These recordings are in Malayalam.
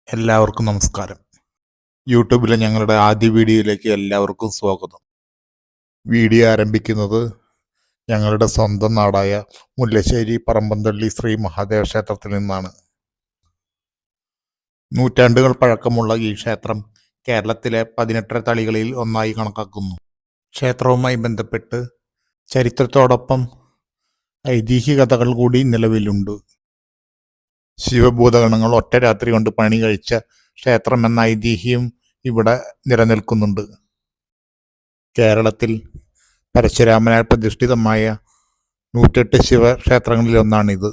എല്ലാവർക്കും നമസ്കാരം. യൂട്യൂബിലെ ഞങ്ങളുടെ ആദ്യ വീഡിയോയിലേക്ക് എല്ലാവർക്കും സ്വാഗതം. വീഡിയോ ആരംഭിക്കുന്നത് ഞങ്ങളുടെ സ്വന്തം നാടായ മുല്ലശ്ശേരി പറമ്പന്തള്ളി ശ്രീ മഹാദേവ ക്ഷേത്രത്തിൽ നിന്നാണ്. നൂറ്റാണ്ടുകൾ പഴക്കമുള്ള ഈ ക്ഷേത്രം കേരളത്തിലെ 18 തളികളിൽ ഒന്നായി കണക്കാക്കുന്നു. ക്ഷേത്രവുമായി ബന്ധപ്പെട്ട് ചരിത്രത്തോടൊപ്പം ഐതിഹ്യ കഥകൾ കൂടി നിലവിലുണ്ട്. ശിവഭൂതഗണങ്ങൾ ഒറ്റ രാത്രി കൊണ്ട് പണി കഴിച്ച ക്ഷേത്രം എന്ന ഐതിഹ്യം ഇവിടെ നിലനിൽക്കുന്നുണ്ട്. കേരളത്തിൽ പരശുരാമനാൽ പ്രതിഷ്ഠിതമായ 108 ശിവക്ഷേത്രങ്ങളിലൊന്നാണിത്.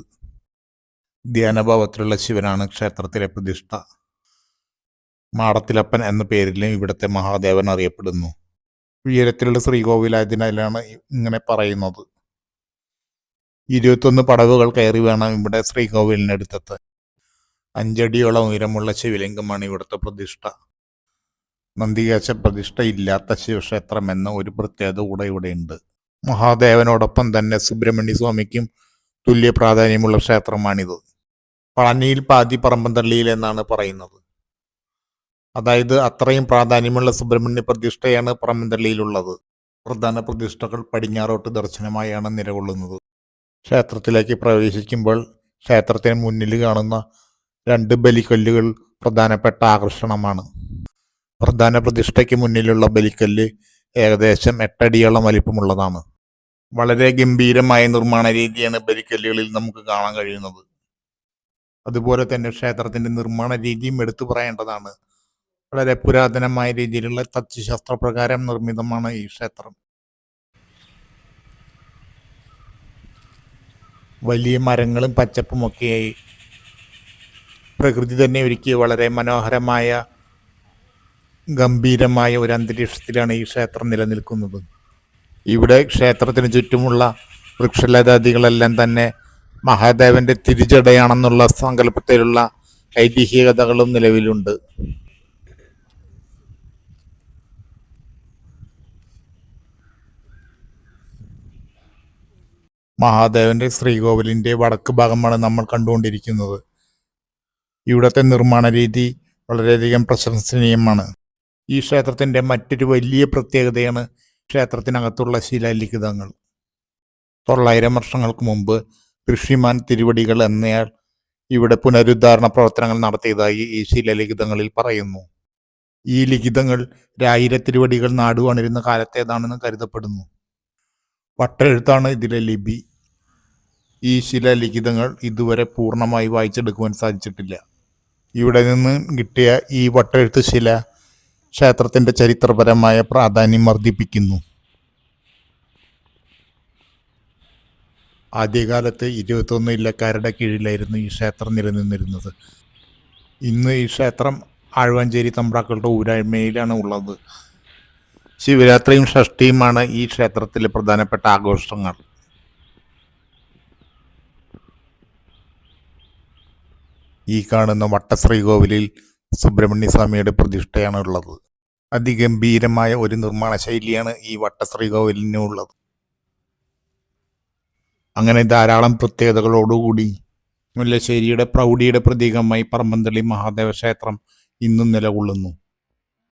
ധ്യാനഭാവത്തിലുള്ള ശിവനാണ് ക്ഷേത്രത്തിലെ പ്രതിഷ്ഠ. മാടത്തിലപ്പൻ എന്ന പേരിലും ഇവിടുത്തെ മഹാദേവൻ അറിയപ്പെടുന്നു. ഉയരത്തിലുള്ള ശ്രീകോവിലായതിനാലാണ് ഇങ്ങനെ പറയുന്നത്. 21 പടവുകൾ കയറി വേണം ഇവിടെ ശ്രീകോവിലിനടുത്തെത്താൻ. 5 അടിയോളം ഉയരമുള്ള ശിവലിംഗമാണ് ഇവിടുത്തെ പ്രതിഷ്ഠ. നന്ദികേശ പ്രതിഷ്ഠ ഇല്ലാത്ത ശിവക്ഷേത്രം എന്ന ഒരു പ്രത്യേകത കൂടെ ഇവിടെയുണ്ട്. മഹാദേവനോടൊപ്പം തന്നെ സുബ്രഹ്മണ്യ സ്വാമിക്കും തുല്യ പ്രാധാന്യമുള്ള ക്ഷേത്രമാണിത്. പളനിയിൽ പാതി പറമ്പന്തള്ളിയിൽ എന്നാണ് പറയുന്നത്. അതായത് അത്രയും പ്രാധാന്യമുള്ള സുബ്രഹ്മണ്യ പ്രതിഷ്ഠയാണ് പറമ്പന്തള്ളിയിലുള്ളത്. പ്രധാന പ്രതിഷ്ഠകൾ പടിഞ്ഞാറോട്ട് ദർശനമായാണ് നിലകൊള്ളുന്നത്. ക്ഷേത്രത്തിലേക്ക് പ്രവേശിക്കുമ്പോൾ ക്ഷേത്രത്തിന് മുന്നിൽ കാണുന്ന 2 ബലിക്കല്ലുകൾ പ്രധാനപ്പെട്ട ആകർഷണമാണ്. പ്രധാന പ്രതിഷ്ഠയ്ക്ക് മുന്നിലുള്ള ബലിക്കല്ല് ഏകദേശം 8 അടിയോളം വലിപ്പമുള്ളതാണ്. വളരെ ഗംഭീരമായ നിർമ്മാണ രീതിയാണ് ബലിക്കല്ലുകളിൽ നമുക്ക് കാണാൻ കഴിയുന്നത്. അതുപോലെ തന്നെ ക്ഷേത്രത്തിന്റെ നിർമ്മാണ രീതിയും എടുത്തു പറയേണ്ടതാണ്. വളരെ പുരാതനമായ രീതിയിലുള്ള തച്ചുശാസ്ത്രപ്രകാരം നിർമ്മിതമാണ് ഈ ക്ഷേത്രം. വലിയ മരങ്ങളും പച്ചപ്പുമൊക്കെയായി പ്രകൃതി തന്നെ ഒരുക്കിയ വളരെ മനോഹരമായ ഗംഭീരമായ ഒരു അന്തരീക്ഷത്തിലാണ് ഈ ക്ഷേത്രം നിലനിൽക്കുന്നത്. ഇവിടെ ക്ഷേത്രത്തിന് ചുറ്റുമുള്ള വൃക്ഷലതാദികളെല്ലാം തന്നെ മഹാദേവന്റെ തിരുജടയാണെന്നുള്ള സങ്കല്പത്തിലുള്ള ഐതിഹ്യകഥകളും നിലവിലുണ്ട്. മഹാദേവന്റെ ശ്രീകോവിലിന്റെ വടക്ക് ഭാഗമാണ് നമ്മൾ കണ്ടുകൊണ്ടിരിക്കുന്നത്. ഇവിടുത്തെ നിർമ്മാണ രീതി വളരെയധികം പ്രശംസനീയമാണ്. ഈ ക്ഷേത്രത്തിന്റെ മറ്റൊരു വലിയ പ്രത്യേകതയാണ് ക്ഷേത്രത്തിനകത്തുള്ള ശിലാലിഖിതങ്ങൾ. 900 വർഷങ്ങൾക്ക് മുമ്പ് ഋഷിമാൻ തിരുവടികൾ എന്നയാൾ ഇവിടെ പുനരുദ്ധാരണ പ്രവർത്തനങ്ങൾ നടത്തിയതായി ഈ ശിലാലിഖിതങ്ങളിൽ പറയുന്നു. ഈ ലിഖിതങ്ങൾ 1000 തിരുവടികൾ നാടുവാണിരുന്ന കാലത്തേതാണെന്ന് കരുതപ്പെടുന്നു. വട്ടെഴുത്താണ് ഇതിലെ ലിപി. ഈ ശിലാലിഖിതങ്ങൾ ഇതുവരെ പൂർണ്ണമായി വായിച്ചെടുക്കുവാൻ സാധിച്ചിട്ടില്ല. ഇവിടെ നിന്ന് കിട്ടിയ ഈ വട്ടെഴുത്ത് ശില ക്ഷേത്രത്തിന്റെ ചരിത്രപരമായ പ്രാധാന്യം വർദ്ധിപ്പിക്കുന്നു. ആദ്യകാലത്ത് 21 ഇല്ലക്കാരുടെ കീഴിലായിരുന്നു ഈ ക്ഷേത്രം നിലനിന്നിരുന്നത്. ഇന്ന് ഈ ക്ഷേത്രം ആഴ്വാഞ്ചേരി തമ്പ്രാക്കളുടെ ഊരായ്മയിലാണ് ഉള്ളത്. ശിവരാത്രിയും ഷഷ്ഠിയുമാണ് ഈ ക്ഷേത്രത്തിലെ പ്രധാനപ്പെട്ട ആഘോഷങ്ങൾ. ഈ കാണുന്ന വട്ടശ്രീകോവിലിൽ സുബ്രഹ്മണ്യ സ്വാമിയുടെ പ്രതിഷ്ഠയാണ് ഉള്ളത്. അതിഗംഭീരമായ ഒരു നിർമ്മാണ ശൈലിയാണ് ഈ വട്ടശ്രീകോവിലിനുള്ളത്. അങ്ങനെ ധാരാളം പ്രത്യേകതകളോടുകൂടി മുല്ലശ്ശേരിയുടെ പ്രൗഢിയുടെ പ്രതീകമായി പറമ്പന്തള്ളി മഹാദേവ ക്ഷേത്രം ഇന്നും നിലകൊള്ളുന്നു.